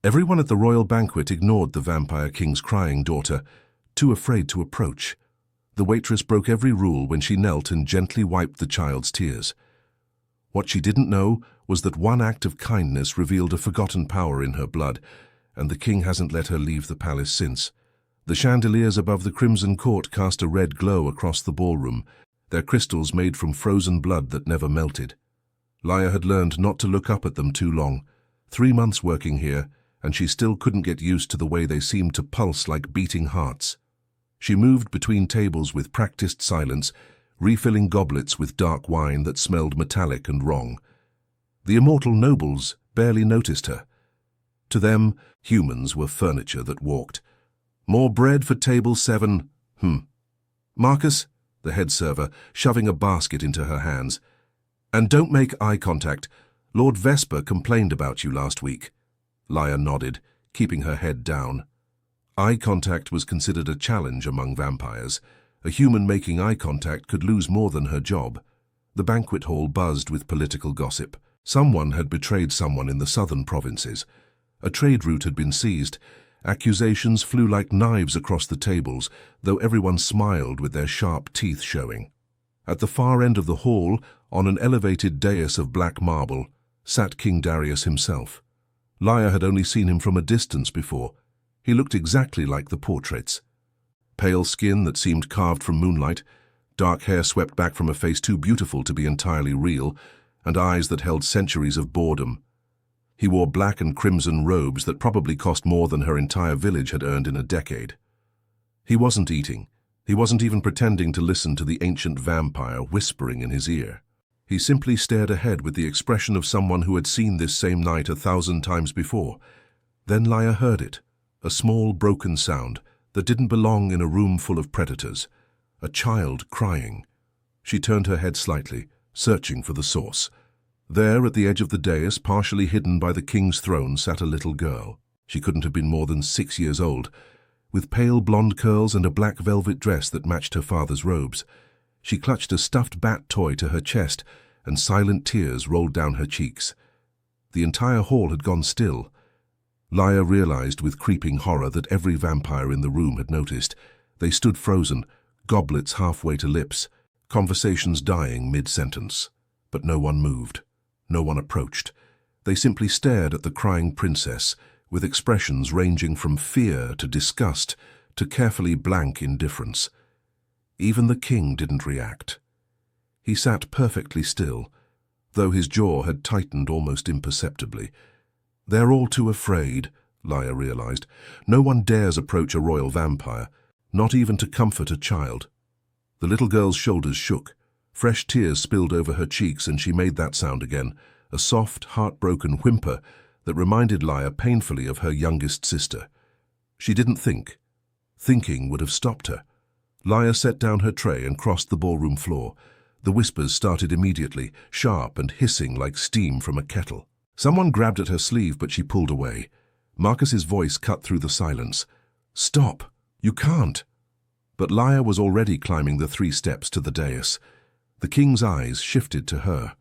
Everyone at the royal banquet ignored the vampire king's crying daughter, too afraid to approach. The waitress broke every rule when she knelt and gently wiped the child's tears. What she didn't know was that one act of kindness revealed a forgotten power in her blood, and the king hasn't let her leave the palace since. The chandeliers above the crimson court cast a red glow across the ballroom, their crystals made from frozen blood that never melted. Laya had learned not to look up at them too long. 3 months working here, and she still couldn't get used to the way they seemed to pulse like beating hearts. She moved between tables with practiced silence, refilling goblets with dark wine that smelled metallic and wrong. The immortal nobles barely noticed her. To them, humans were furniture that walked. "More bread for table 7. Marcus," the head server, shoving a basket into her hands. "And don't make eye contact. Lord Vesper complained about you last week." Laya nodded, keeping her head down. Eye contact was considered a challenge among vampires. A human making eye contact could lose more than her job. The banquet hall buzzed with political gossip. Someone had betrayed someone in the southern provinces. A trade route had been seized. Accusations flew like knives across the tables, though everyone smiled with their sharp teeth showing. At the far end of the hall, on an elevated dais of black marble, sat King Darius himself. Laya had only seen him from a distance before. He looked exactly like the portraits. Pale skin that seemed carved from moonlight, dark hair swept back from a face too beautiful to be entirely real, and eyes that held centuries of boredom. He wore black and crimson robes that probably cost more than her entire village had earned in a decade. He wasn't eating. He wasn't even pretending to listen to the ancient vampire whispering in his ear. He simply stared ahead with the expression of someone who had seen this same night 1,000 times before. Then Laya heard it, a small broken sound that didn't belong in a room full of predators. A child crying. She turned her head slightly, searching for the source. There, at the edge of the dais, partially hidden by the king's throne, sat a little girl. She couldn't have been more than 6 years old, with pale blonde curls and a black velvet dress that matched her father's robes. She clutched a stuffed bat toy to her chest, and silent tears rolled down her cheeks. The entire hall had gone still. Laya realized with creeping horror that every vampire in the room had noticed. They stood frozen, goblets halfway to lips, conversations dying mid-sentence. But no one moved. No one approached. They simply stared at the crying princess, with expressions ranging from fear to disgust to carefully blank indifference. Even the king didn't react. He sat perfectly still, though his jaw had tightened almost imperceptibly. They're all too afraid, Laya realized. No one dares approach a royal vampire, not even to comfort a child. The little girl's shoulders shook. Fresh tears spilled over her cheeks, and she made that sound again, a soft, heartbroken whimper that reminded Laya painfully of her youngest sister. She didn't think. Thinking would have stopped her. Laya set down her tray and crossed the ballroom floor. The whispers started immediately, sharp and hissing like steam from a kettle. Someone grabbed at her sleeve, but she pulled away. Marcus's voice cut through the silence. "Stop! You can't!" But Laya was already climbing the 3 steps to the dais. The king's eyes shifted to her.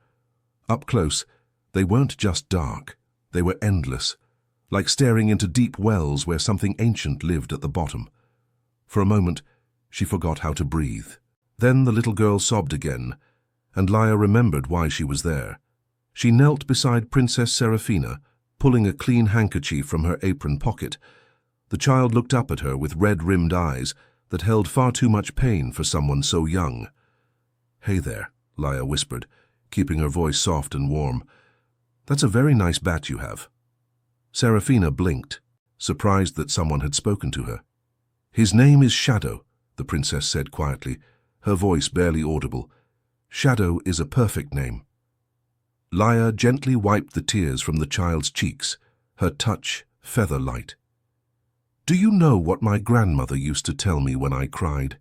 Up close, they weren't just dark. They were endless, like staring into deep wells where something ancient lived at the bottom. For a moment, she forgot how to breathe. Then the little girl sobbed again, and Laya remembered why she was there. She knelt beside Princess Serafina, pulling a clean handkerchief from her apron pocket. The child looked up at her with red-rimmed eyes that held far too much pain for someone so young. "Hey there," Laya whispered, keeping her voice soft and warm. "That's a very nice bat you have." Serafina blinked, surprised that someone had spoken to her. "His name is Shadow," the princess said quietly, her voice barely audible. "Shadow is a perfect name." Laya gently wiped the tears from the child's cheeks, her touch feather-light. "Do you know what my grandmother used to tell me when I cried?"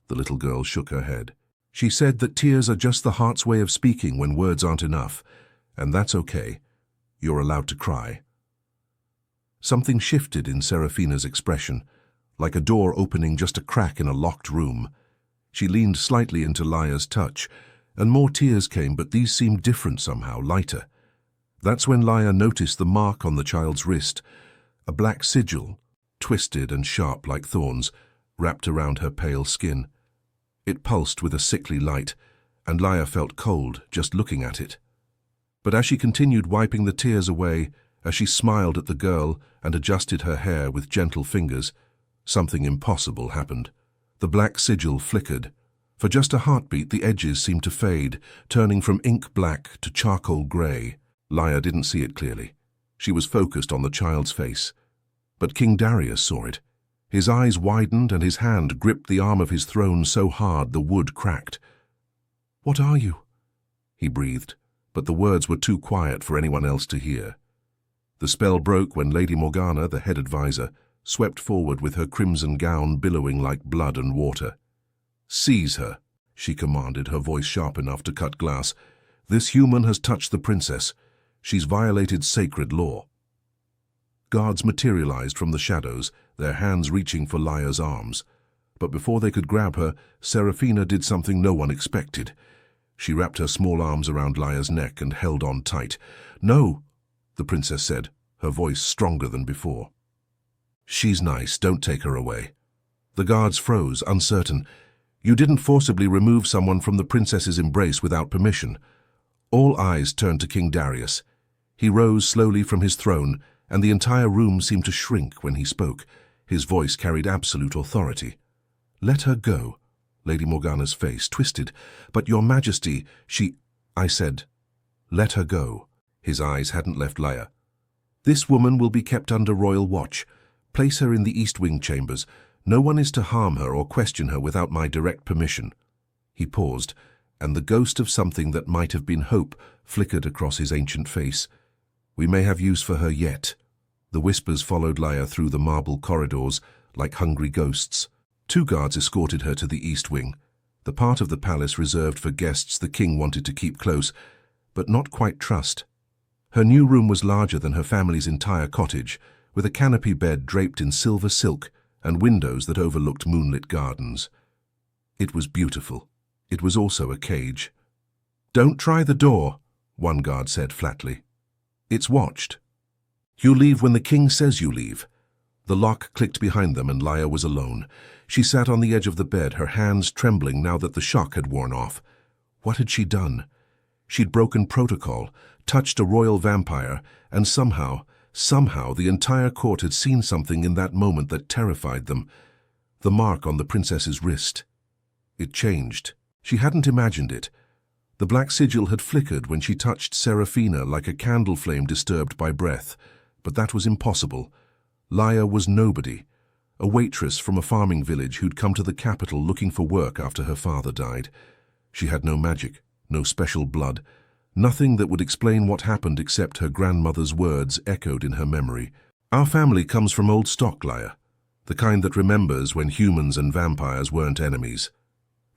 The little girl shook her head. "She said that tears are just the heart's way of speaking when words aren't enough, and that's okay. You're allowed to cry." Something shifted in Serafina's expression, like a door opening just a crack in a locked room. She leaned slightly into Laya's touch, and more tears came, but these seemed different somehow, lighter. That's when Laya noticed the mark on the child's wrist, A black sigil, twisted and sharp like thorns, wrapped around her pale skin. It pulsed with a sickly light, and Laya felt cold just looking at it. But as she continued wiping the tears away, as she smiled at the girl and adjusted her hair with gentle fingers, something impossible happened. The black sigil flickered. For just a heartbeat, the edges seemed to fade, turning from ink black to charcoal grey. Laya didn't see it clearly. She was focused on the child's face. But King Darius saw it. His eyes widened and his hand gripped the arm of his throne so hard the wood cracked. "What are you?" he breathed, but the words were too quiet for anyone else to hear. The spell broke when Lady Morgana, the head advisor, swept forward with her crimson gown billowing like blood and water. "Seize her," she commanded, her voice sharp enough to cut glass. "This human has touched the princess. She's violated sacred law." Guards materialized from the shadows, their hands reaching for Laya's arms. But before they could grab her, Seraphina did something no one expected. She wrapped her small arms around Laya's neck and held on tight. "No," the princess said, her voice stronger than before. "She's nice, don't take her away." The guards froze, uncertain. "You didn't forcibly remove someone from the princess's embrace without permission." All eyes turned to King Darius. He rose slowly from his throne, and the entire room seemed to shrink when he spoke. His voice carried absolute authority. "Let her go." Lady Morgana's face twisted. "But your majesty, I said, let her go." His eyes hadn't left Laya. "This woman will be kept under royal watch. Place her in the East Wing chambers. No one is to harm her or question her without my direct permission." He paused, and the ghost of something that might have been hope flickered across his ancient face. "We may have use for her yet." The whispers followed Laya through the marble corridors like hungry ghosts. 2 guards escorted her to the East Wing, the part of the palace reserved for guests the king wanted to keep close, but not quite trust. Her new room was larger than her family's entire cottage, with a canopy bed draped in silver silk and windows that overlooked moonlit gardens. It was beautiful. It was also a cage. "Don't try the door," one guard said flatly. "It's watched. You leave when the king says you leave." The lock clicked behind them and Laya was alone. She sat on the edge of the bed, her hands trembling now that the shock had worn off. What had she done? She'd broken protocol, touched a royal vampire, and somehow the entire court had seen something in that moment that terrified them. The mark on the princess's wrist. It changed. She hadn't imagined it. The black sigil had flickered when she touched Seraphina like a candle flame disturbed by breath, but that was impossible. Laya was nobody, a waitress from a farming village who'd come to the capital looking for work after her father died. She had no magic, no special blood, nothing that would explain what happened except her grandmother's words echoed in her memory. "Our family comes from old stock, Laya, the kind that remembers when humans and vampires weren't enemies.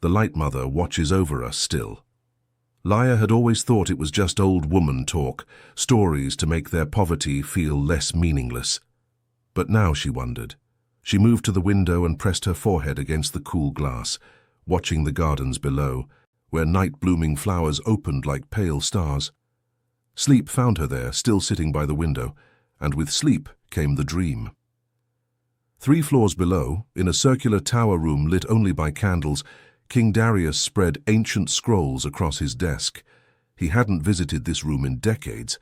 The Light Mother watches over us still." Laya had always thought it was just old woman talk, stories to make their poverty feel less meaningless. But now she wondered. She moved to the window and pressed her forehead against the cool glass, watching the gardens below, where night-blooming flowers opened like pale stars. Sleep found her there, still sitting by the window, and with sleep came the dream. 3 floors below, in a circular tower room lit only by candles, King Darius spread ancient scrolls across his desk. He hadn't visited this room in decades.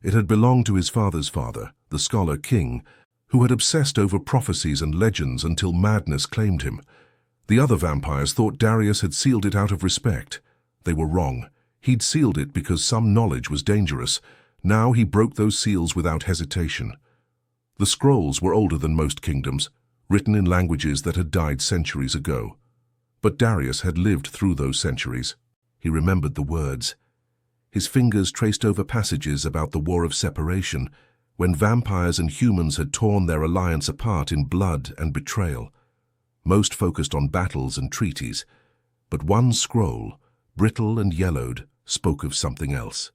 It had belonged to his father's father, the scholar king, who had obsessed over prophecies and legends until madness claimed him. The other vampires thought Darius had sealed it out of respect. They were wrong. He'd sealed it because some knowledge was dangerous. Now he broke those seals without hesitation. The scrolls were older than most kingdoms, written in languages that had died centuries ago. But Darius had lived through those centuries. He remembered the words. His fingers traced over passages about the War of Separation, when vampires and humans had torn their alliance apart in blood and betrayal. Most focused on battles and treaties, but one scroll, brittle and yellowed, spoke of something else.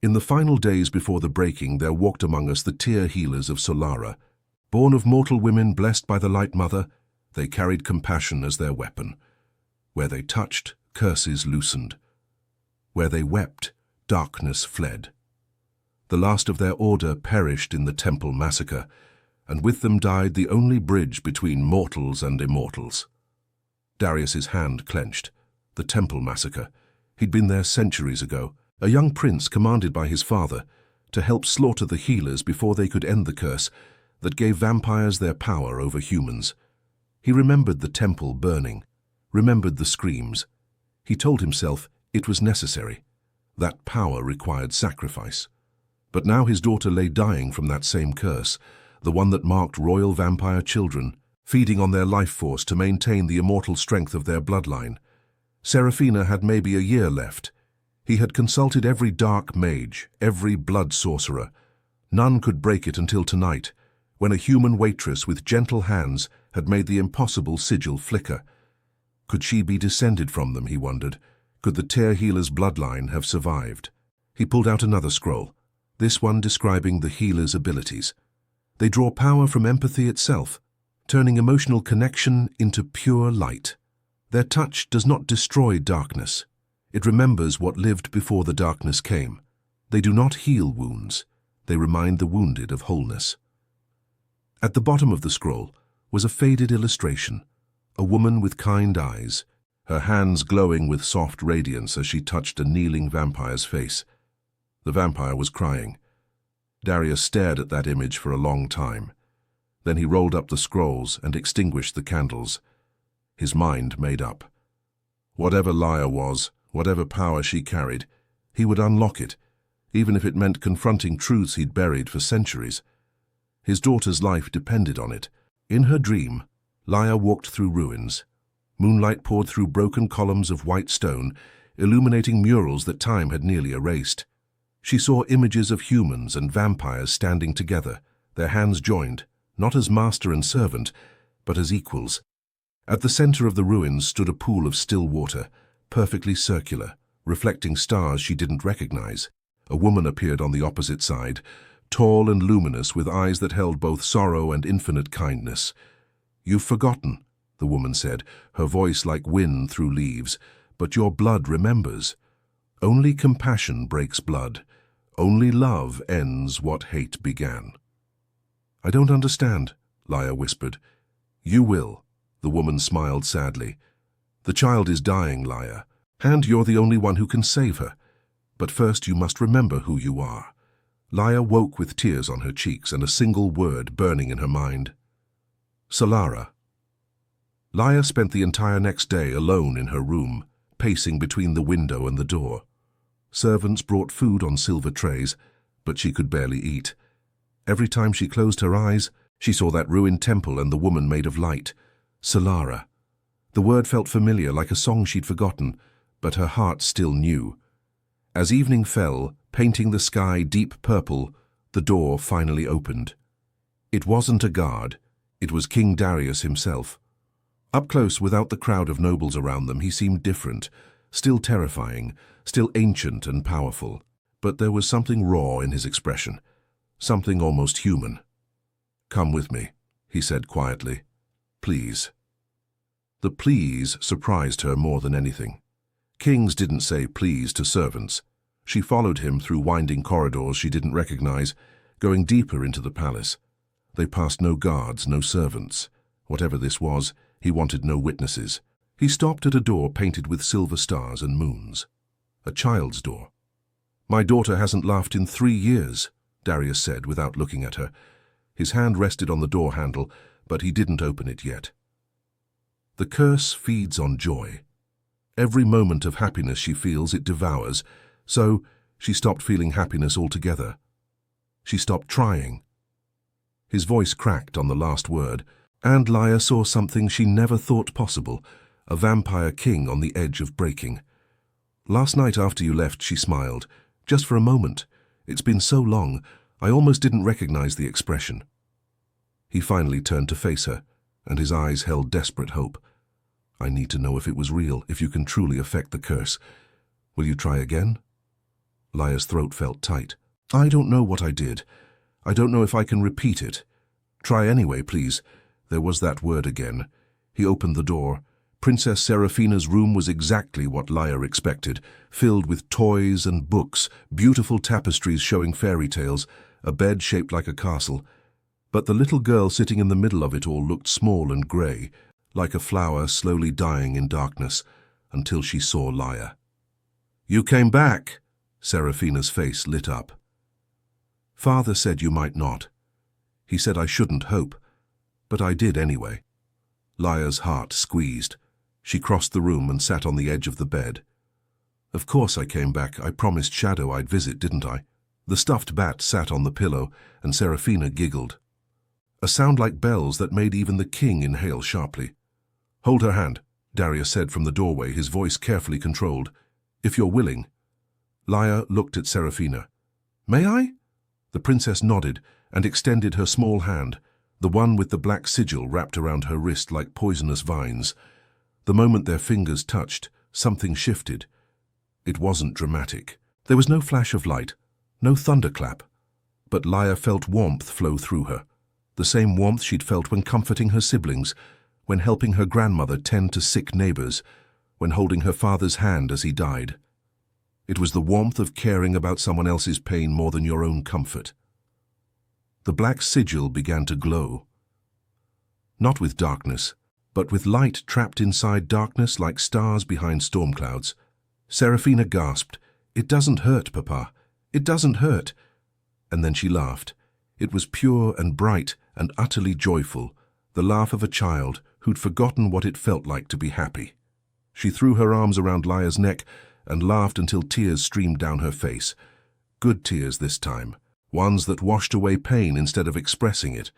"In the final days before the breaking, there walked among us the tear healers of Solara. Born of mortal women blessed by the Light Mother, they carried compassion as their weapon. Where they touched, curses loosened. Where they wept, darkness fled. The last of their order perished in the temple massacre, and with them died the only bridge between mortals and immortals. Darius's hand clenched. The temple massacre. He'd been there centuries ago, a young prince commanded by his father to help slaughter the healers before they could end the curse that gave vampires their power over humans. He remembered the temple burning, remembered the screams. He told himself it was necessary. That power required sacrifice. But now his daughter lay dying from that same curse, the one that marked royal vampire children, feeding on their life force to maintain the immortal strength of their bloodline. Serafina had maybe a year left. He had consulted every dark mage, every blood sorcerer. None could break it until tonight, when a human waitress with gentle hands had made the impossible sigil flicker. Could she be descended from them, he wondered? Could the Tear Healer's bloodline have survived? He pulled out another scroll, this one describing the healer's abilities. They draw power from empathy itself, turning emotional connection into pure light. Their touch does not destroy darkness. It remembers what lived before the darkness came. They do not heal wounds. They remind the wounded of wholeness. At the bottom of the scroll was a faded illustration, a woman with kind eyes, her hands glowing with soft radiance as she touched a kneeling vampire's face. The vampire was crying. Darius stared at that image for a long time. Then he rolled up the scrolls and extinguished the candles. His mind made up. Whatever Laia was, whatever power she carried, he would unlock it, even if it meant confronting truths he'd buried for centuries. His daughter's life depended on it. In her dream, Laia walked through ruins. Moonlight poured through broken columns of white stone, illuminating murals that time had nearly erased. She saw images of humans and vampires standing together, their hands joined, not as master and servant, but as equals. At the center of the ruins stood a pool of still water, perfectly circular, reflecting stars she didn't recognize. A woman appeared on the opposite side, tall and luminous, with eyes that held both sorrow and infinite kindness. "You've forgotten," the woman said, her voice like wind through leaves, "but your blood remembers. Only compassion breaks blood. Only love ends what hate began." "I don't understand," Laia whispered. "You will," the woman smiled sadly. "The child is dying, Laia, and you're the only one who can save her. But first you must remember who you are." Laia woke with tears on her cheeks and a single word burning in her mind. Solara. Laia spent the entire next day alone in her room, pacing between the window and the door. Servants brought food on silver trays, but she could barely eat. Every time she closed her eyes, she saw that ruined temple and the woman made of light. Solara. The word felt familiar, like a song she'd forgotten, but her heart still knew. As evening fell, painting the sky deep purple, the door finally opened. It wasn't a guard. It was King Darius himself. Up close, without the crowd of nobles around them, he seemed different, still terrifying, still ancient and powerful. But there was something raw in his expression, something almost human. "Come with me," he said quietly. "Please." The please surprised her more than anything. Kings didn't say please to servants. She followed him through winding corridors she didn't recognize, going deeper into the palace. They passed no guards, no servants. Whatever this was, he wanted no witnesses. He stopped at a door painted with silver stars and moons. A child's door. "My daughter hasn't laughed in 3 years, Darius said without looking at her. His hand rested on the door handle, but he didn't open it yet. The curse feeds on joy. Every moment of happiness she feels, it devours, so she stopped feeling happiness altogether. She stopped trying. His voice cracked on the last word, and Laia saw something she never thought possible, a vampire king on the edge of breaking. "Last night after you left," she smiled, "just for a moment. It's been so long, I almost didn't recognize the expression." He finally turned to face her, and his eyes held desperate hope. "I need to know if it was real, if you can truly affect the curse. Will you try again?" Laia's throat felt tight. "I don't know what I did. I don't know if I can repeat it. Try anyway, please." There was that word again. He opened the door. Princess Serafina's room was exactly what Laia expected, filled with toys and books, beautiful tapestries showing fairy tales, a bed shaped like a castle. But the little girl sitting in the middle of it all looked small and grey, like a flower slowly dying in darkness, until she saw Laia. "You came back!" Serafina's face lit up. "Father said you might not. He said I shouldn't hope, but I did anyway." Laia's heart squeezed. She crossed the room and sat on the edge of the bed. "Of course I came back. I promised Shadow I'd visit, didn't I?" The stuffed bat sat on the pillow, and Serafina giggled. A sound like bells that made even the king inhale sharply. "Hold her hand," Darius said from the doorway, his voice carefully controlled. "If you're willing." Laia looked at Serafina. "May I?" The princess nodded and extended her small hand, the one with the black sigil wrapped around her wrist like poisonous vines. The moment their fingers touched, something shifted. It wasn't dramatic. There was no flash of light, no thunderclap. But Laia felt warmth flow through her. The same warmth she'd felt when comforting her siblings, when helping her grandmother tend to sick neighbors, when holding her father's hand as he died. It was the warmth of caring about someone else's pain more than your own comfort. The black sigil began to glow. Not with darkness, but with light trapped inside darkness like stars behind storm clouds. Serafina gasped, "It doesn't hurt, Papa. It doesn't hurt." And then she laughed. It was pure and bright and utterly joyful, the laugh of a child who'd forgotten what it felt like to be happy. She threw her arms around Laia's neck and laughed until tears streamed down her face. Good tears this time, ones that washed away pain instead of expressing it.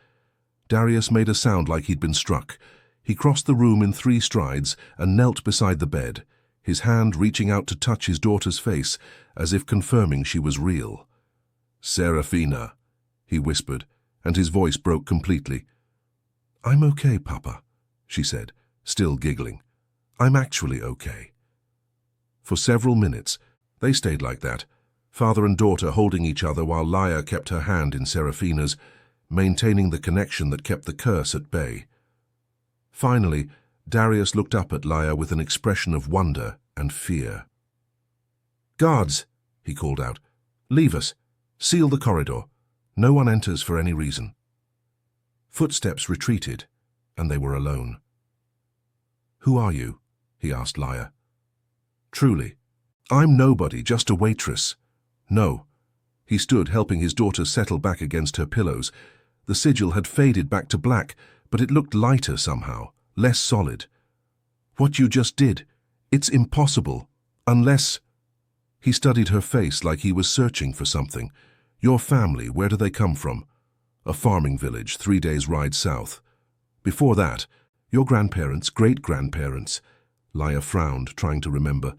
Darius made a sound like he'd been struck. He crossed the room in 3 strides and knelt beside the bed, his hand reaching out to touch his daughter's face, as if confirming she was real. "Serafina," he whispered, and his voice broke completely. "I'm okay, Papa," she said, still giggling. "I'm actually okay." For several minutes, they stayed like that, father and daughter holding each other while Laia kept her hand in Serafina's, maintaining the connection that kept the curse at bay. Finally, Darius looked up at Laia with an expression of wonder and fear. "Guards," he called out, "leave us. Seal the corridor. No one enters for any reason." Footsteps retreated, and they were alone. "Who are you?" he asked Laia. "Truly, I'm nobody, just a waitress." "No." He stood, helping his daughter settle back against her pillows. The sigil had faded back to black, but it looked lighter somehow, less solid. "What you just did, it's impossible, unless—" He studied her face like he was searching for something. "Your family, where do they come from?" "A farming village, 3 days' ride south." "Before that, your grandparents, great-grandparents." Laia frowned, trying to remember.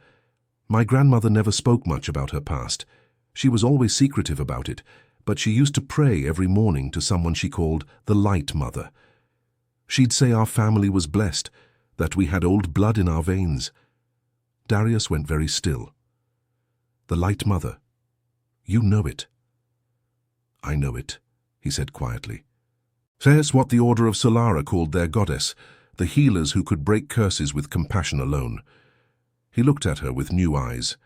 "My grandmother never spoke much about her past. She was always secretive about it, but she used to pray every morning to someone she called the Light Mother. She'd say our family was blessed, that we had old blood in our veins." Darius went very still. "The Light Mother. You know it." "I know it," he said quietly. "That's what the Order of Solara called their goddess, the healers who could break curses with compassion alone." He looked at her with new eyes.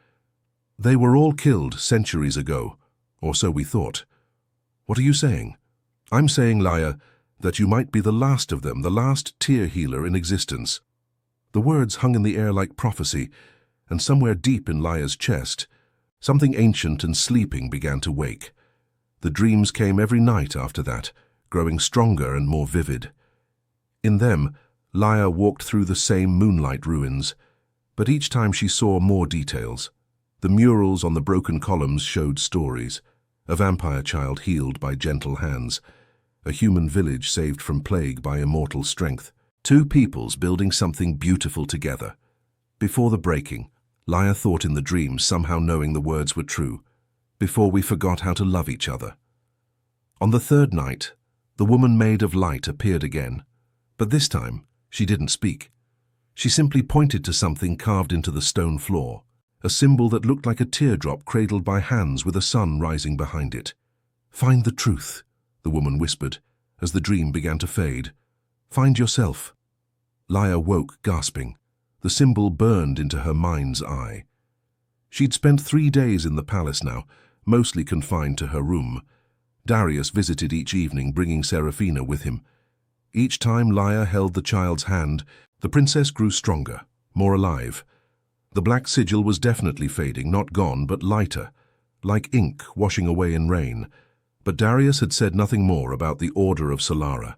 "They were all killed centuries ago, or so we thought." "What are you saying?" "I'm saying, Laia, that you might be the last of them, the last tear healer in existence." The words hung in the air like prophecy, and somewhere deep in Laia's chest, something ancient and sleeping began to wake. The dreams came every night after that, growing stronger and more vivid. In them, Laia walked through the same moonlight ruins, but each time she saw more details. The murals on the broken columns showed stories. A vampire child healed by gentle hands. A human village saved from plague by immortal strength. 2 peoples building something beautiful together. Before the breaking, Laia thought in the dreams, somehow knowing the words were true. Before we forgot how to love each other. On the 3rd night, the woman made of light appeared again, but this time she didn't speak. She simply pointed to something carved into the stone floor, a symbol that looked like a teardrop cradled by hands with a sun rising behind it. "Find the truth," the woman whispered, as the dream began to fade. "Find yourself." Laia woke, gasping. The symbol burned into her mind's eye. She'd spent 3 days in the palace now, mostly confined to her room. Darius visited each evening, bringing Seraphina with him. Each time Laia held the child's hand, the princess grew stronger, more alive. The black sigil was definitely fading, not gone, but lighter, like ink washing away in rain. But Darius had said nothing more about the Order of Solara.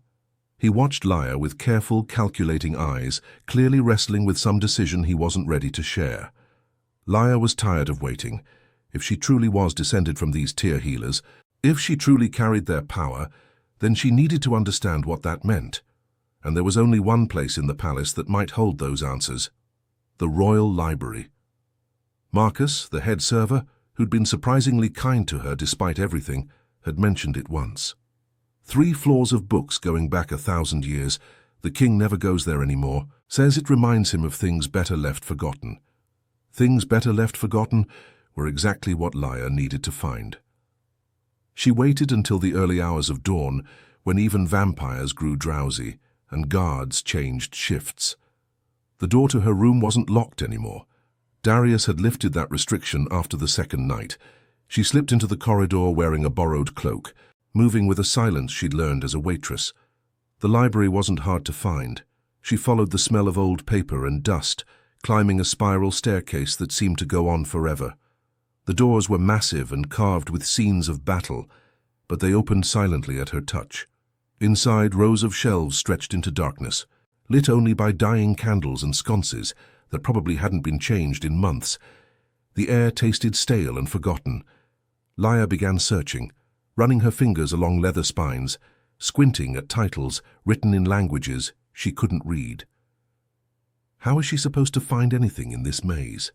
He watched Laia with careful, calculating eyes, clearly wrestling with some decision he wasn't ready to share. Laia was tired of waiting. If she truly was descended from these tier healers, if she truly carried their power, then she needed to understand what that meant. And there was only one place in the palace that might hold those answers: the royal library. Marcus, the head server, who'd been surprisingly kind to her despite everything, had mentioned it once. 3 floors of books going back 1,000 years. The king never goes there anymore. Says it reminds him of things better left forgotten. Things better left forgotten were exactly what Laia needed to find. She waited until the early hours of dawn, when even vampires grew drowsy and guards changed shifts. The door to her room wasn't locked anymore. Darius had lifted that restriction after the second night. She slipped into the corridor wearing a borrowed cloak, moving with a silence she'd learned as a waitress. The library wasn't hard to find. She followed the smell of old paper and dust, climbing a spiral staircase that seemed to go on forever. The doors were massive and carved with scenes of battle, but they opened silently at her touch. Inside, rows of shelves stretched into darkness, lit only by dying candles and sconces that probably hadn't been changed in months. The air tasted stale and forgotten. Laia began searching, running her fingers along leather spines, squinting at titles written in languages she couldn't read. How was she supposed to find anything in this maze?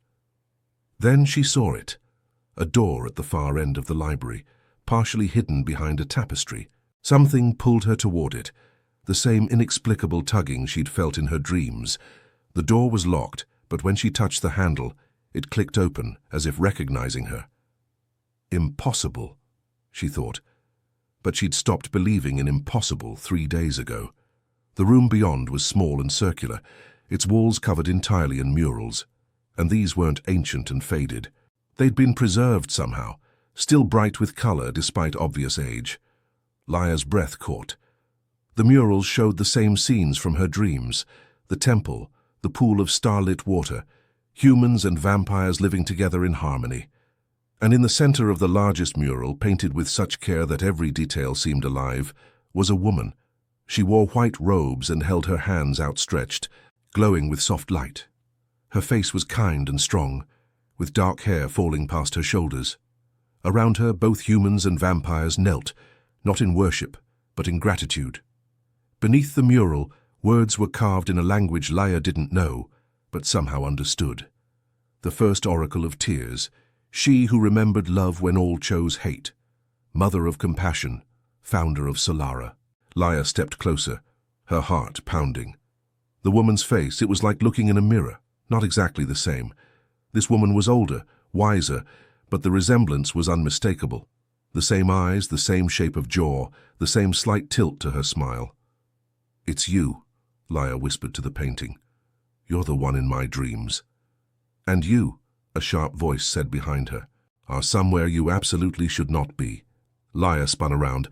Then she saw it. A door at the far end of the library, partially hidden behind a tapestry. Something pulled her toward it, the same inexplicable tugging she'd felt in her dreams. The door was locked, but when she touched the handle, it clicked open, as if recognizing her. Impossible, she thought. But she'd stopped believing in impossible 3 days ago. The room beyond was small and circular, its walls covered entirely in murals. And these weren't ancient and faded. They'd been preserved somehow, still bright with color despite obvious age. Laia's breath caught. The murals showed the same scenes from her dreams: the temple, the pool of starlit water, humans and vampires living together in harmony. And in the center of the largest mural, painted with such care that every detail seemed alive, was a woman. She wore white robes and held her hands outstretched, glowing with soft light. Her face was kind and strong, with dark hair falling past her shoulders. Around her, both humans and vampires knelt, not in worship, but in gratitude. Beneath the mural, words were carved in a language Laia didn't know, but somehow understood. The first oracle of tears, she who remembered love when all chose hate. Mother of compassion, founder of Solara. Laia stepped closer, her heart pounding. The woman's face, it was like looking in a mirror, not exactly the same. This woman was older, wiser, but the resemblance was unmistakable. The same eyes, the same shape of jaw, the same slight tilt to her smile. "It's you," Laia whispered to the painting. "You're the one in my dreams." "And you," a sharp voice said behind her, "are somewhere you absolutely should not be." Laia spun around.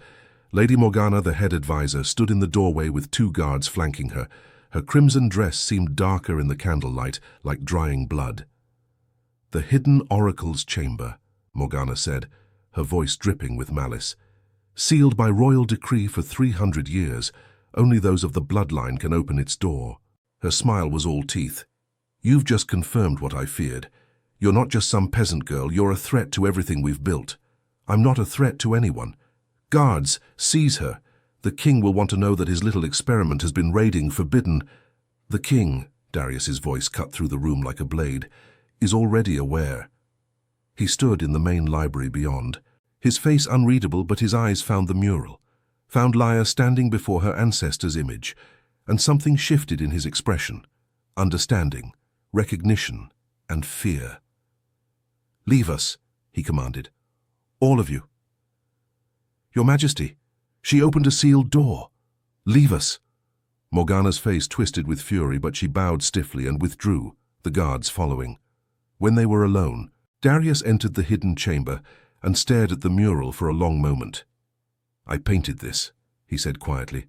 Lady Morgana, the head advisor, stood in the doorway with 2 guards flanking her. Her crimson dress seemed darker in the candlelight, like drying blood. "The hidden oracle's chamber," Morgana said, her voice dripping with malice. "Sealed by royal decree for 300 years, only those of the bloodline can open its door." Her smile was all teeth. "You've just confirmed what I feared. You're not just some peasant girl, you're a threat to everything we've built." "I'm not a threat to anyone." "Guards, seize her. The king will want to know that his little experiment has been raiding forbidden." "The king," Darius's voice cut through the room like a blade, "is already aware." He stood in the main library beyond, his face unreadable, but his eyes found the mural, found Laia standing before her ancestor's image, and something shifted in his expression: understanding, recognition, and fear. "Leave us," he commanded. "All of you." "Your Majesty," she opened a sealed door. "Leave us." Morgana's face twisted with fury, but she bowed stiffly and withdrew, the guards following. When they were alone, Darius entered the hidden chamber and stared at the mural for a long moment. I painted this, he said quietly.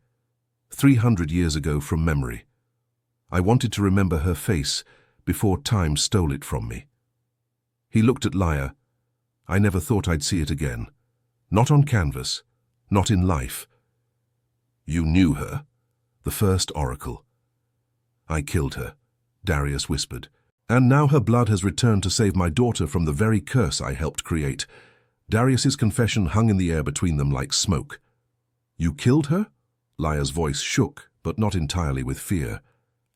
300 years ago from memory. I wanted to remember her face before time stole it from me. He looked at Laia. I never thought I'd see it again. Not on canvas, not in life. You knew her, the first oracle. I killed her, Darius whispered. And now her blood has returned to save my daughter from the very curse I helped create. Darius's confession hung in the air between them like smoke. You killed her? Laia's voice shook, but not entirely with fear.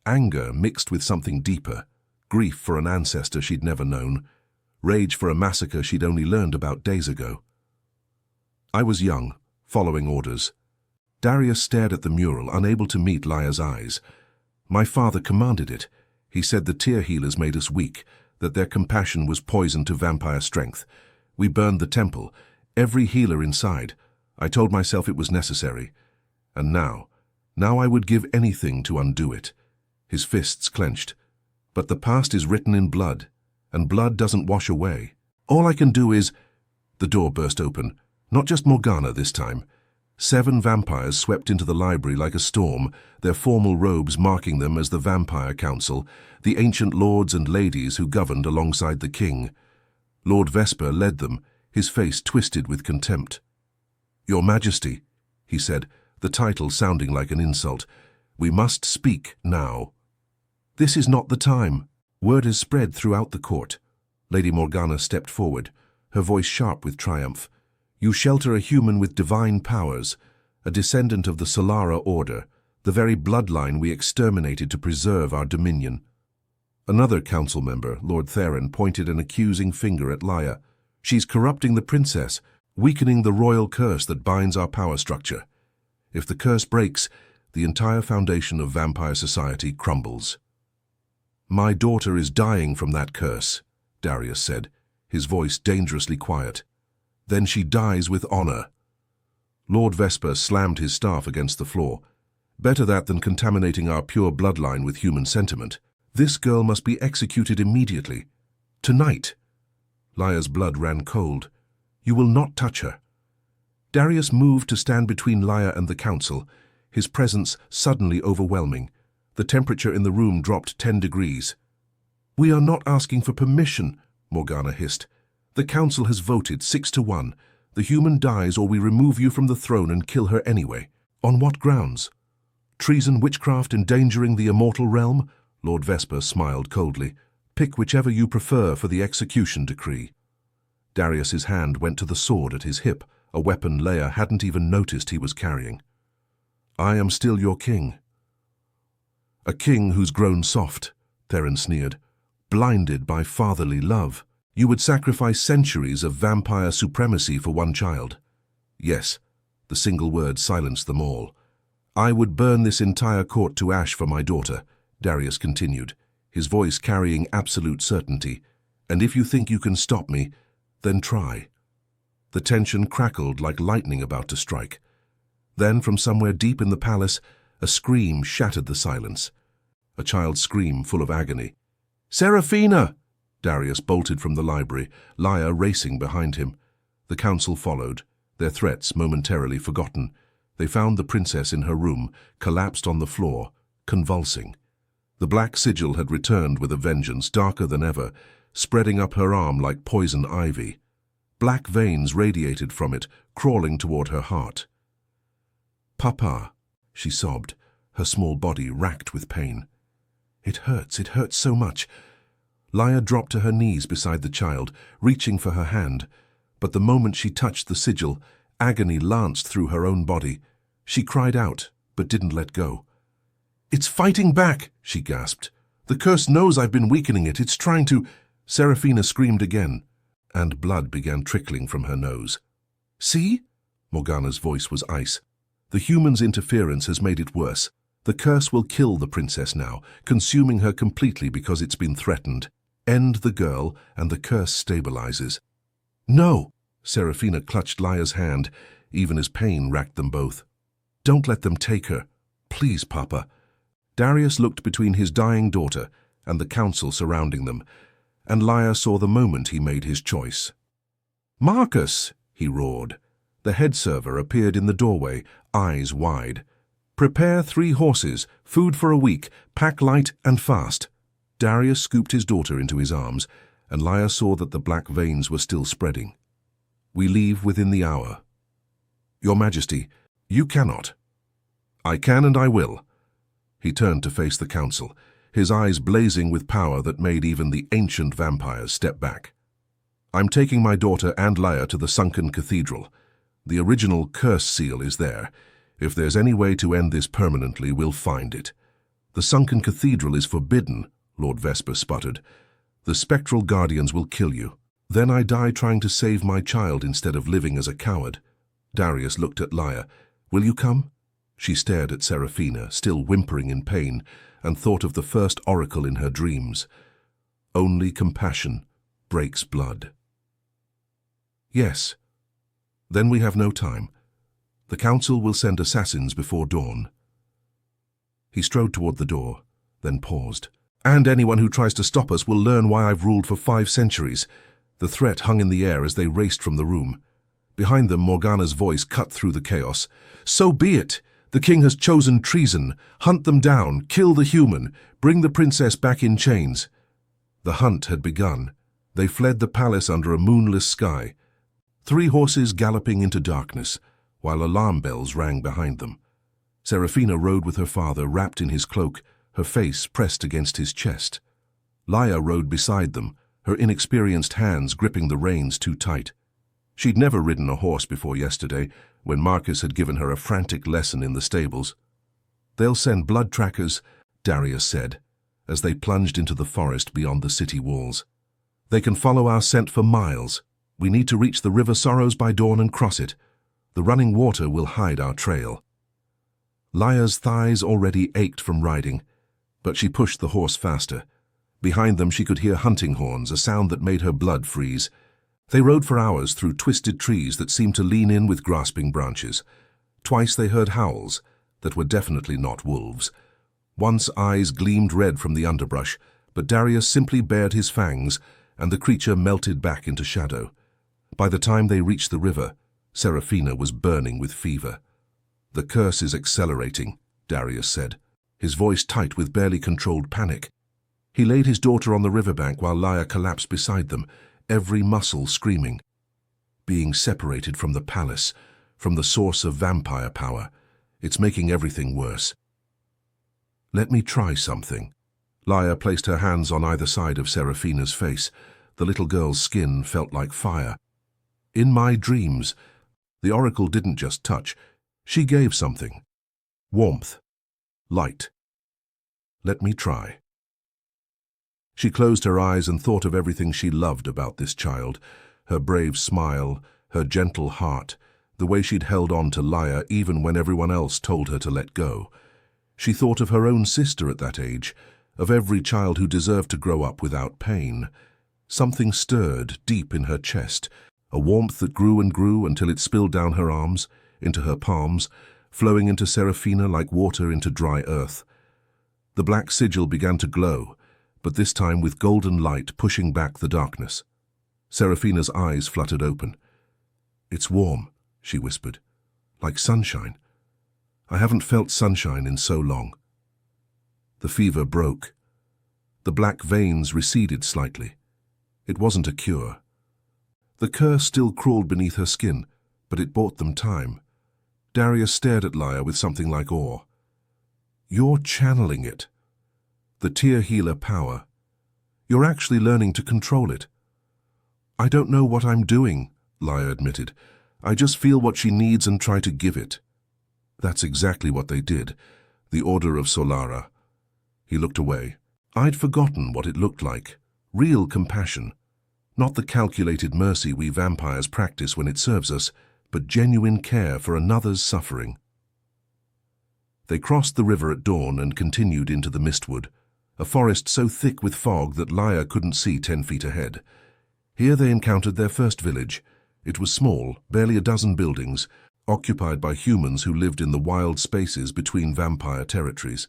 Anger mixed with something deeper. Grief for an ancestor she'd never known. Rage for a massacre she'd only learned about days ago. I was young, following orders. Darius stared at the mural, unable to meet Laia's eyes. My father commanded it. He said the tear healers made us weak, that their compassion was poison to vampire strength. We burned the temple, every healer inside. I told myself it was necessary. And now I would give anything to undo it. His fists clenched. But the past is written in blood, and blood doesn't wash away. All I can do is... The door burst open. Not just Morgana this time. 7 vampires swept into the library like a storm, their formal robes marking them as the Vampire Council, the ancient lords and ladies who governed alongside the king. Lord Vesper led them, his face twisted with contempt. Your Majesty, he said, the title sounding like an insult. We must speak now. This is not the time. Word is spread throughout the court. Lady Morgana stepped forward, her voice sharp with triumph. You shelter a human with divine powers, a descendant of the Solara Order, the very bloodline we exterminated to preserve our dominion. Another council member, Lord Theron, pointed an accusing finger at Laia. She's corrupting the princess, weakening the royal curse that binds our power structure. If the curse breaks, the entire foundation of vampire society crumbles. My daughter is dying from that curse, Darius said, his voice dangerously quiet. Then she dies with honor. Lord Vesper slammed his staff against the floor. Better that than contaminating our pure bloodline with human sentiment. This girl must be executed immediately. Tonight. Laia's blood ran cold. You will not touch her. Darius moved to stand between Laia and the council, his presence suddenly overwhelming. The temperature in the room dropped 10 degrees. We are not asking for permission, Morgana hissed. The council has voted 6-1. The human dies or we remove you from the throne and kill her anyway. On what grounds? Treason, witchcraft, endangering the immortal realm? Lord Vesper smiled coldly. Pick whichever you prefer for the execution decree. Darius's hand went to the sword at his hip, a weapon Laia hadn't even noticed he was carrying. I am still your king. A king who's grown soft, Theron sneered, blinded by fatherly love. You would sacrifice centuries of vampire supremacy for one child. Yes, the single word silenced them all. I would burn this entire court to ash for my daughter, Darius continued, his voice carrying absolute certainty. And if you think you can stop me, then try. The tension crackled like lightning about to strike. Then, from somewhere deep in the palace, a scream shattered the silence. A child's scream full of agony. Seraphina! Darius bolted from the library, Laia racing behind him. The council followed, their threats momentarily forgotten. They found the princess in her room, collapsed on the floor, convulsing. The black sigil had returned with a vengeance darker than ever, spreading up her arm like poison ivy. Black veins radiated from it, crawling toward her heart. Papa, she sobbed, her small body racked with pain. It hurts so much. Laia dropped to her knees beside the child, reaching for her hand. But the moment she touched the sigil, agony lanced through her own body. She cried out, but didn't let go. It's fighting back, she gasped. The curse knows I've been weakening it. It's trying to... Seraphina screamed again, and blood began trickling from her nose. See? Morgana's voice was ice. The human's interference has made it worse. The curse will kill the princess now, consuming her completely because it's been threatened. End the girl, and the curse stabilizes. No! Seraphina clutched Laia's hand, even as pain racked them both. Don't let them take her. Please, Papa. Darius looked between his dying daughter and the council surrounding them, and Laia saw the moment he made his choice. Marcus, he roared. The head server appeared in the doorway, eyes wide. "Prepare 3 horses, food for a week, pack light and fast." Darius scooped his daughter into his arms, and Laia saw that the black veins were still spreading. "We leave within the hour." "Your Majesty, you cannot." "I can and I will." He turned to face the council, his eyes blazing with power that made even the ancient vampires step back. "I'm taking my daughter and Laia to the sunken cathedral. The original curse seal is there. If there's any way to end this permanently, we'll find it." "The sunken cathedral is forbidden," Lord Vesper sputtered. "The spectral guardians will kill you. Then I die trying to save my child instead of living as a coward." Darius looked at Laia. "Will you come?" She stared at Seraphina, still whimpering in pain, and thought of the first oracle in her dreams. "Only compassion breaks blood." "Yes." "Then we have no time. The council will send assassins before dawn." He strode toward the door, then paused. "And anyone who tries to stop us will learn why I've ruled for 5 centuries. The threat hung in the air as they raced from the room. Behind them, Morgana's voice cut through the chaos. "So be it! The king has chosen treason. Hunt them down, kill the human, bring the princess back in chains." The hunt had begun. They fled the palace under a moonless sky, 3 horses galloping into darkness, while alarm bells rang behind them. Seraphina rode with her father, wrapped in his cloak, her face pressed against his chest. Laia rode beside them, her inexperienced hands gripping the reins too tight. She'd never ridden a horse before yesterday, when Marcus had given her a frantic lesson in the stables. "They'll send blood trackers," Darius said, as they plunged into the forest beyond the city walls. "They can follow our scent for miles. We need to reach the River Sorrows by dawn and cross it. The running water will hide our trail." Laia's thighs already ached from riding, but she pushed the horse faster. Behind them she could hear hunting horns, a sound that made her blood freeze. They rode for hours through twisted trees that seemed to lean in with grasping branches. Twice they heard howls that were definitely not wolves. Once eyes gleamed red from the underbrush, but Darius simply bared his fangs, and the creature melted back into shadow. By the time they reached the river, Seraphina was burning with fever. "The curse is accelerating," Darius said, his voice tight with barely controlled panic. He laid his daughter on the riverbank while Laia collapsed beside them, every muscle screaming. "Being separated from the palace, from the source of vampire power, it's making everything worse." "Let me try something." Laia placed her hands on either side of Seraphina's face. The little girl's skin felt like fire. "In my dreams, the oracle didn't just touch, she gave something. Warmth. Light. Let me try." She closed her eyes and thought of everything she loved about this child, her brave smile, her gentle heart, the way she'd held on to Laia even when everyone else told her to let go. She thought of her own sister at that age, of every child who deserved to grow up without pain. Something stirred deep in her chest, a warmth that grew and grew until it spilled down her arms, into her palms, flowing into Seraphina like water into dry earth. The black sigil began to glow, but this time with golden light pushing back the darkness. Seraphina's eyes fluttered open. "It's warm," she whispered, "like sunshine. I haven't felt sunshine in so long." The fever broke. The black veins receded slightly. It wasn't a cure. The curse still crawled beneath her skin, but it bought them time. Darius stared at Laia with something like awe. "You're channeling it. The tear healer power. You're actually learning to control it." "I don't know what I'm doing," Laia admitted. "I just feel what she needs and try to give it." That's exactly what they did. The Order of Solara. He looked away. I'd forgotten what it looked like. Real compassion. Not the calculated mercy we vampires practice when it serves us, but genuine care for another's suffering. They crossed the river at dawn and continued into the mistwood, a forest so thick with fog that Laia couldn't see 10 feet ahead. Here they encountered their first village. It was small, barely a dozen buildings, occupied by humans who lived in the wild spaces between vampire territories.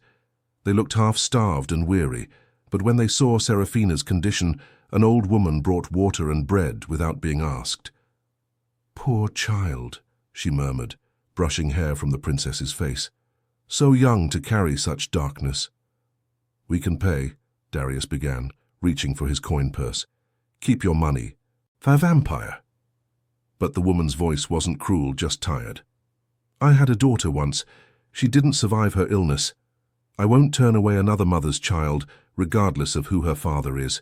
They looked half-starved and weary, but when they saw Seraphina's condition, an old woman brought water and bread without being asked. "Poor child," she murmured, brushing hair from the princess's face. "So young to carry such darkness." "We can pay," Darius began, reaching for his coin purse. "Keep your money. For a vampire." But the woman's voice wasn't cruel, just tired. "I had a daughter once. She didn't survive her illness. I won't turn away another mother's child, regardless of who her father is."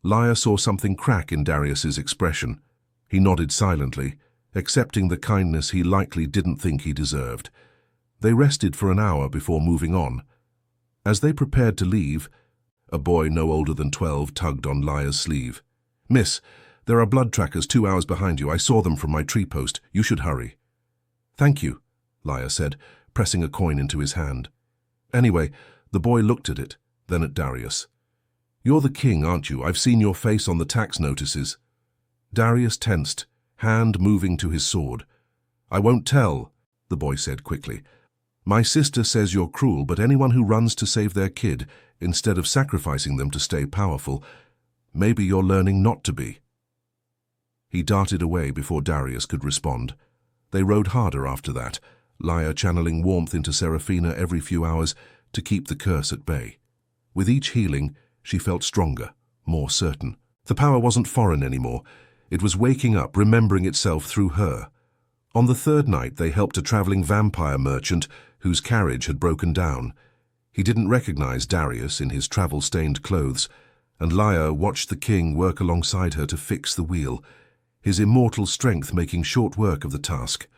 Laya saw something crack in Darius's expression. He nodded silently, accepting the kindness he likely didn't think he deserved. They rested for an hour before moving on. As they prepared to leave, a boy no older than 12 tugged on Laya's sleeve. "Miss, there are blood trackers 2 hours behind you. I saw them from my tree post. You should hurry." "Thank you," Laya said, pressing a coin into his hand. Anyway, the boy looked at it, then at Darius. "You're the king, aren't you? I've seen your face on the tax notices." Darius tensed, hand moving to his sword. "I won't tell," the boy said quickly. "My sister says you're cruel, but anyone who runs to save their kid, instead of sacrificing them to stay powerful, maybe you're learning not to be." He darted away before Darius could respond. They rode harder after that, Laya channeling warmth into Serafina every few hours to keep the curse at bay. With each healing, she felt stronger, more certain. The power wasn't foreign anymore. It was waking up, remembering itself through her. On the third night, they helped a traveling vampire merchant whose carriage had broken down. He didn't recognize Darius in his travel-stained clothes, and Laya watched the king work alongside her to fix the wheel, his immortal strength making short work of the task.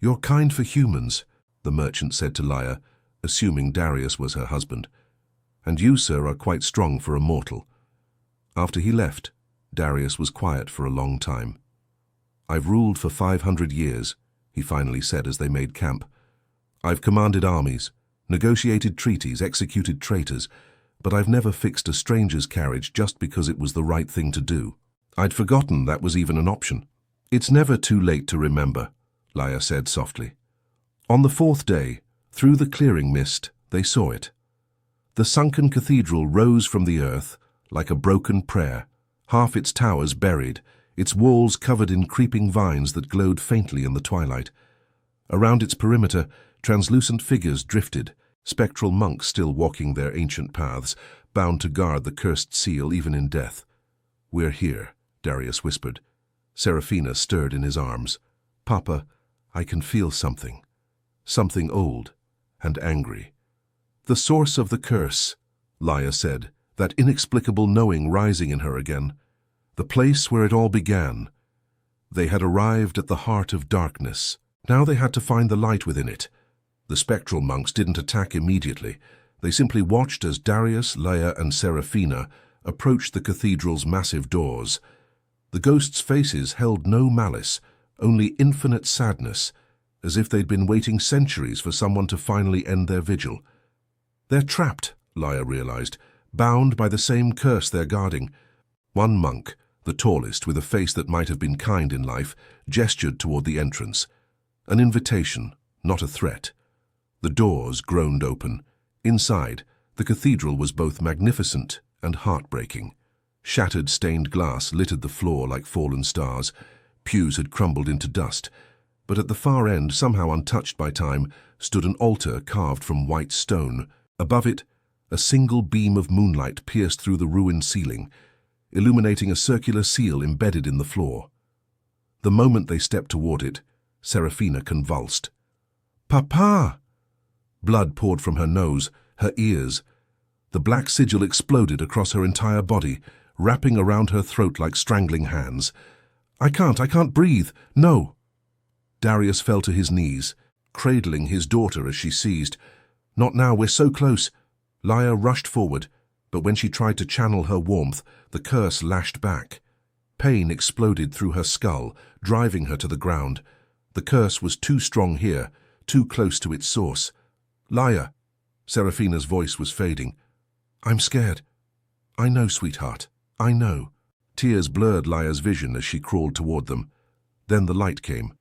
"You're kind for humans," the merchant said to Laya, assuming Darius was her husband. "And you, sir, are quite strong for a mortal." After he left, Darius was quiet for a long time. "I've ruled for 500 years, he finally said as they made camp. "I've commanded armies, negotiated treaties, executed traitors, but I've never fixed a stranger's carriage just because it was the right thing to do. I'd forgotten that was even an option." "It's never too late to remember," Laya said softly. On the fourth day, through the clearing mist, they saw it. The sunken cathedral rose from the earth like a broken prayer, half its towers buried, its walls covered in creeping vines that glowed faintly in the twilight. Around its perimeter, translucent figures drifted, spectral monks still walking their ancient paths, bound to guard the cursed seal even in death. "We're here," Darius whispered. Serafina stirred in his arms. "Papa, I can feel something. Something old and angry." "The source of the curse," Laya said, that inexplicable knowing rising in her again. "The place where it all began." They had arrived at the heart of darkness. Now they had to find the light within it. The spectral monks didn't attack immediately. They simply watched as Darius, Laya, and Serafina approached the cathedral's massive doors. The ghosts' faces held no malice, only infinite sadness, as if they'd been waiting centuries for someone to finally end their vigil. "They're trapped," Laya realized, "bound by the same curse they're guarding." One monk, the tallest, with a face that might have been kind in life, gestured toward the entrance. An invitation, not a threat. The doors groaned open. Inside, the cathedral was both magnificent and heartbreaking. Shattered stained glass littered the floor like fallen stars. Pews had crumbled into dust. But at the far end, somehow untouched by time, stood an altar carved from white stone. Above it, a single beam of moonlight pierced through the ruined ceiling, illuminating a circular seal embedded in the floor. The moment they stepped toward it, Serafina convulsed. "Papa!" Blood poured from her nose, her ears. The black sigil exploded across her entire body, wrapping around her throat like strangling hands. I can't breathe, no!" Darius fell to his knees, cradling his daughter as she seized. "Not now, we're so close." Laya rushed forward, but when she tried to channel her warmth, the curse lashed back. Pain exploded through her skull, driving her to the ground. The curse was too strong here, too close to its source. "Laya," Serafina's voice was fading. "I'm scared." "I know, sweetheart, I know." Tears blurred Laya's vision as she crawled toward them. Then the light came.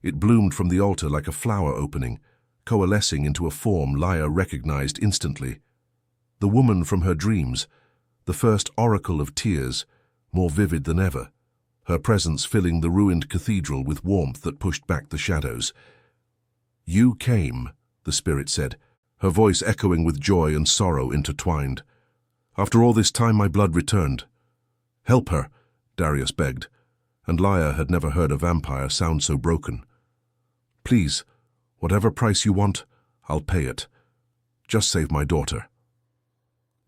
It bloomed from the altar like a flower opening, coalescing into a form Laya recognized instantly. The woman from her dreams, the first oracle of tears, more vivid than ever. her presence filling the ruined cathedral with warmth that pushed back the shadows. "You came," the spirit said, her voice echoing with joy and sorrow intertwined. "After all this time, my blood returned." "Help her," Darius begged, and Laia had never heard a vampire sound so broken. "Please, whatever price you want, I'll pay it. Just save my daughter."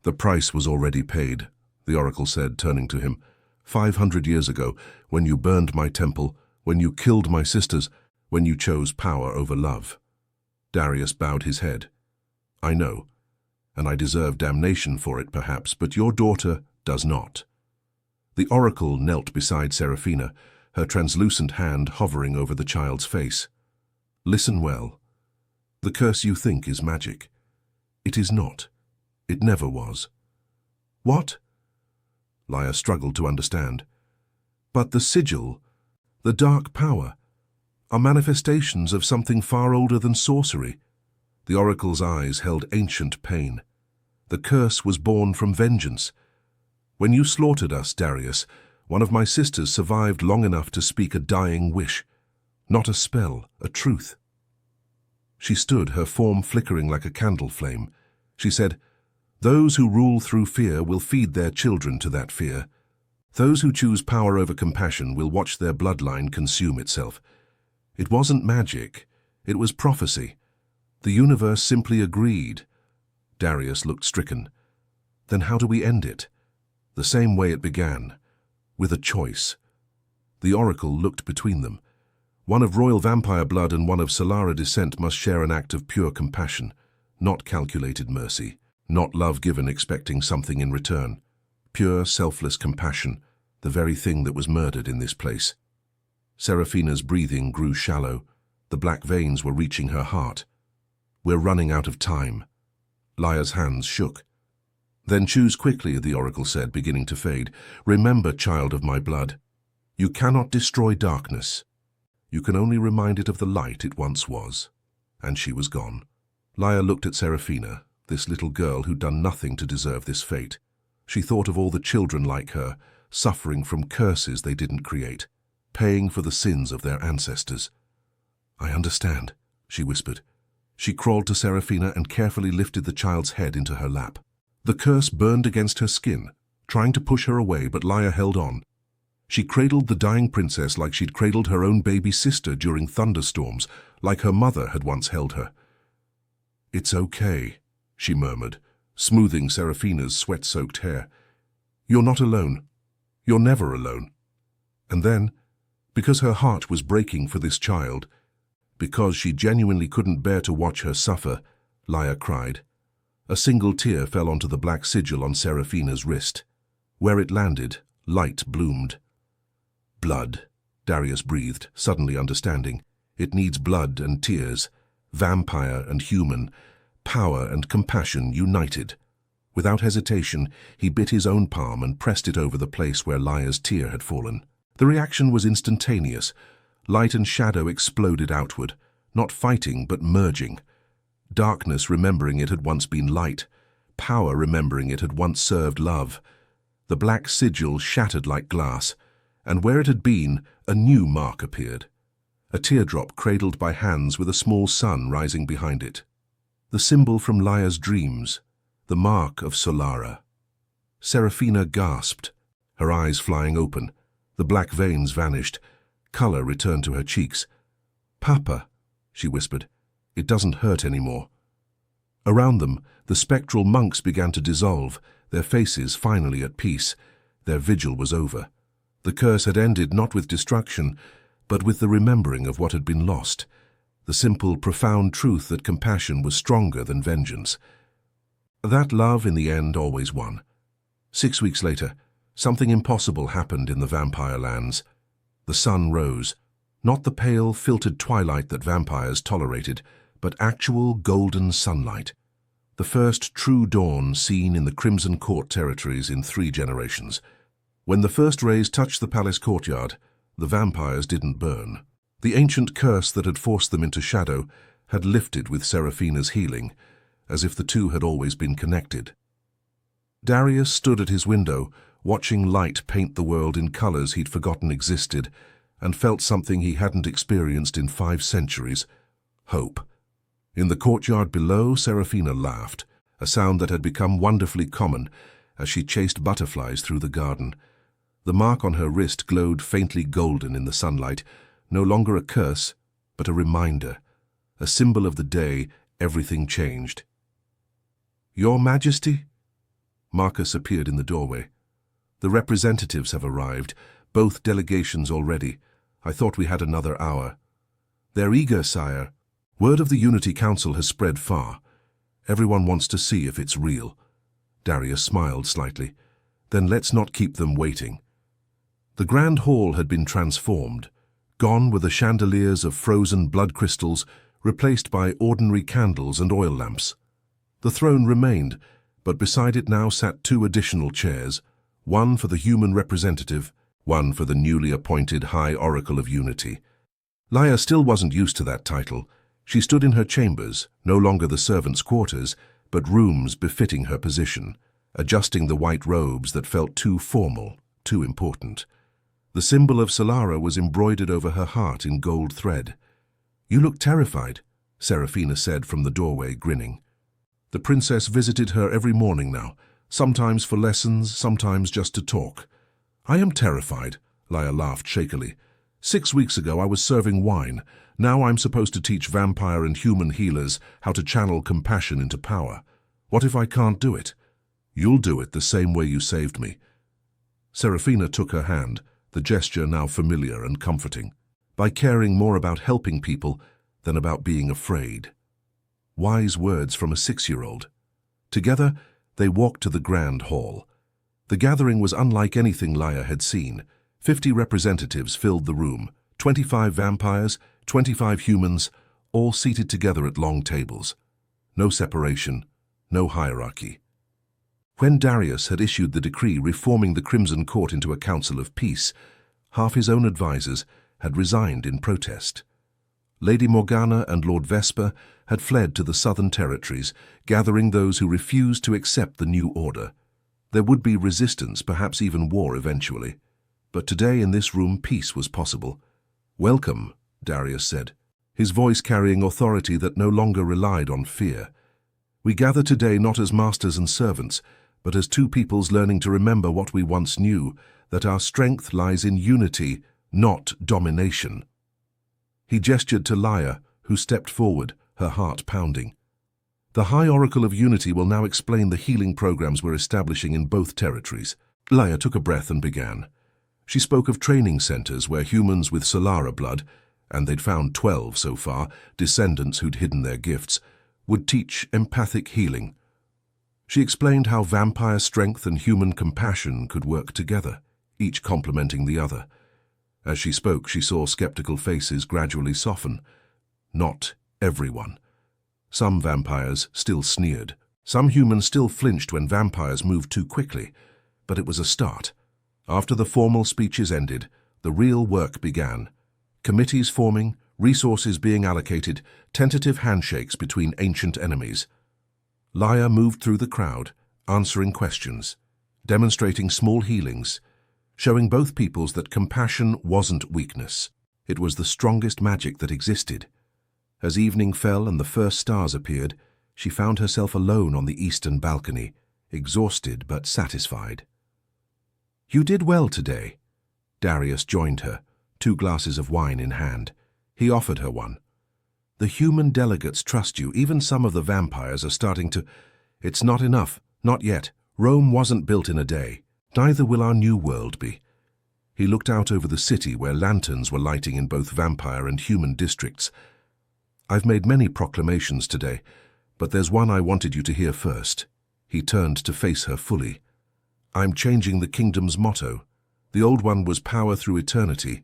"The price was already paid," the oracle said, turning to him. 500 years ago, when you burned my temple, when you killed my sisters, when you chose power over love." Darius bowed his head. "I know, and I deserve damnation for it perhaps, but your daughter does not." The oracle knelt beside Seraphina, her translucent hand hovering over the child's face. "Listen well. The curse you think is magic. It is not. It never was." "What?" Laia struggled to understand. "But the sigil, the dark power, are manifestations of something far older than sorcery." The oracle's eyes held ancient pain. "The curse was born from vengeance. When you slaughtered us, Darius, one of my sisters survived long enough to speak a dying wish. Not a spell, a truth." She stood, her form flickering like a candle flame. She said, "Those who rule through fear will feed their children to that fear. Those who choose power over compassion will watch their bloodline consume itself. It wasn't magic, it was prophecy. The universe simply agreed." Darius looked stricken. "Then how do we end it?" "The same way it began, with a choice." The oracle looked between them. One of royal vampire blood and one of Solara descent must share an act of pure compassion, not calculated mercy, not love given expecting something in return. Pure, selfless compassion, the very thing that was murdered in this place. Seraphina's breathing grew shallow. The black veins were reaching her heart. "We're running out of time." Laia's hands shook. "Then choose quickly," the oracle said, beginning to fade. "Remember, child of my blood, you cannot destroy darkness. You can only remind it of the light it once was." And she was gone. Laia looked at Seraphina, this little girl who'd done nothing to deserve this fate. She thought of all the children like her, suffering from curses they didn't create, paying for the sins of their ancestors. "I understand," she whispered. She crawled to Seraphina and carefully lifted the child's head into her lap. The curse burned against her skin, trying to push her away, but Laia held on. She cradled the dying princess like she'd cradled her own baby sister during thunderstorms, like her mother had once held her. "It's okay," she murmured, smoothing Seraphina's sweat-soaked hair. "You're not alone. You're never alone." And then, because her heart was breaking for this child, because she genuinely couldn't bear to watch her suffer, Laia cried. A single tear fell onto the black sigil on Seraphina's wrist. Where it landed, light bloomed. "Blood," Darius breathed, suddenly understanding. "It needs blood and tears, vampire and human, power and compassion united." Without hesitation, he bit his own palm and pressed it over the place where Laia's tear had fallen. The reaction was instantaneous. Light and shadow exploded outward, not fighting but merging. Darkness remembering it had once been light, power remembering it had once served love. The black sigil shattered like glass, and where it had been, a new mark appeared. A teardrop cradled by hands with a small sun rising behind it. The symbol from Laia's dreams, the mark of Solara. Seraphina gasped, her eyes flying open. The black veins vanished. Color returned to her cheeks. "Papa," she whispered, "it doesn't hurt anymore." Around them, the spectral monks began to dissolve, their faces finally at peace. Their vigil was over. The curse had ended not with destruction, but with the remembering of what had been lost, the simple, profound truth that compassion was stronger than vengeance. That love in the end always won. 6 weeks later, something impossible happened in the vampire lands. The sun rose, not the pale, filtered twilight that vampires tolerated, but actual golden sunlight. The first true dawn seen in the Crimson Court territories in 3 generations. When the first rays touched the palace courtyard, the vampires didn't burn. The ancient curse that had forced them into shadow had lifted with Seraphina's healing, as if the two had always been connected. Darius stood at his window, watching light paint the world in colors he'd forgotten existed, and felt something he hadn't experienced in 5 centuries: hope. In the courtyard below, Serafina laughed, a sound that had become wonderfully common as she chased butterflies through the garden. The mark on her wrist glowed faintly golden in the sunlight, no longer a curse, but a reminder, a symbol of the day everything changed. "Your Majesty?" Marcus appeared in the doorway. "The representatives have arrived, both delegations already. I thought we had another hour." "They're eager, sire. Word of the Unity Council has spread far. Everyone wants to see if it's real." Darius smiled slightly. "Then let's not keep them waiting." The grand hall had been transformed. Gone were the chandeliers of frozen blood crystals, replaced by ordinary candles and oil lamps. The throne remained, but beside it now sat 2 additional chairs, one for the human representative, one for the newly appointed High Oracle of Unity. Laia still wasn't used to that title. She stood in her chambers, no longer the servants' quarters, but rooms befitting her position, adjusting the white robes that felt too formal, too important. The symbol of Solara was embroidered over her heart in gold thread. "You look terrified," Serafina said from the doorway, grinning. The princess visited her every morning now, sometimes for lessons, sometimes just to talk. "I am terrified," Laia laughed shakily. 6 weeks ago I was serving wine. Now I'm supposed to teach vampire and human healers how to channel compassion into power. What if I can't do it? You'll do it the same way you saved me." Serafina took her hand, the gesture now familiar and comforting, by caring more about helping people than about being afraid. Wise words from a 6-year-old. Together, they walked to the grand hall. The gathering was unlike anything Laia had seen. 50 representatives filled the room, 25 vampires, 25 humans, all seated together at long tables. No separation, no hierarchy. When Darius had issued the decree reforming the Crimson Court into a council of peace, half his own advisors had resigned in protest. Lady Morgana and Lord Vesper had fled to the southern territories, gathering those who refused to accept the new order. There would be resistance, perhaps even war eventually. But today in this room peace was possible. "Welcome," Darius said, his voice carrying authority that no longer relied on fear. "We gather today not as masters and servants, but as 2 peoples learning to remember what we once knew, that our strength lies in unity, not domination." He gestured to Laia, who stepped forward, her heart pounding. "The High Oracle of Unity will now explain the healing programs we're establishing in both territories." Laia took a breath and began. She spoke of training centers where humans with Solara blood, and they'd found 12 so far, descendants who'd hidden their gifts, would teach empathic healing. She explained how vampire strength and human compassion could work together, each complementing the other. As she spoke, she saw skeptical faces gradually soften. Not everyone. Some vampires still sneered. Some humans still flinched when vampires moved too quickly. But it was a start. After the formal speeches ended, the real work began. Committees forming, resources being allocated, tentative handshakes between ancient enemies. Laia moved through the crowd, answering questions, demonstrating small healings, showing both peoples that compassion wasn't weakness. It was the strongest magic that existed. As evening fell and the first stars appeared, she found herself alone on the eastern balcony, exhausted but satisfied. "You did well today." Darius joined her, 2 glasses of wine in hand. He offered her one. "The human delegates trust you. Even some of the vampires are starting to—" "It's not enough. Not yet. Rome wasn't built in a day. Neither will our new world be." He looked out over the city where lanterns were lighting in both vampire and human districts. "I've made many proclamations today, but there's one I wanted you to hear first." He turned to face her fully. "I'm changing the kingdom's motto. The old one was power through eternity.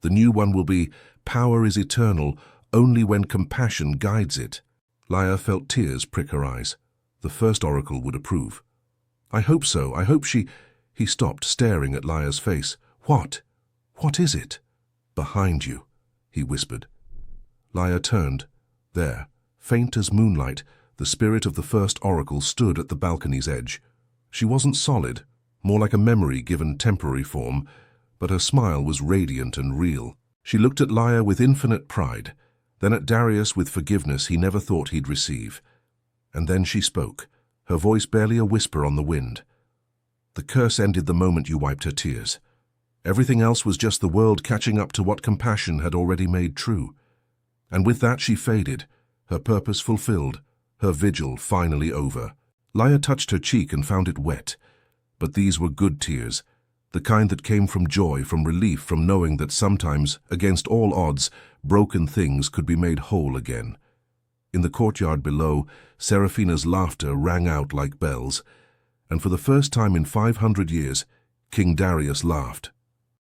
The new one will be power is eternal only when compassion guides it." Laia felt tears prick her eyes. The first oracle would approve. "I hope so. I hope she—" He stopped, staring at Laia's face. "What? What is it?" "Behind you," he whispered. Laia turned. There, faint as moonlight, the spirit of the first oracle stood at the balcony's edge. She wasn't solid, more like a memory given temporary form, but her smile was radiant and real. She looked at Leia with infinite pride, then at Darius with forgiveness he never thought he'd receive. And then she spoke, her voice barely a whisper on the wind. The curse ended the moment you wiped her tears. Everything else was just the world catching up to what compassion had already made true. And with that she faded, her purpose fulfilled, her vigil finally over. Leia touched her cheek and found it wet. But these were good tears, the kind that came from joy, from relief, from knowing that sometimes, against all odds, broken things could be made whole again. In the courtyard below, Seraphina's laughter rang out like bells, and for the first time in 500 years, King Darius laughed.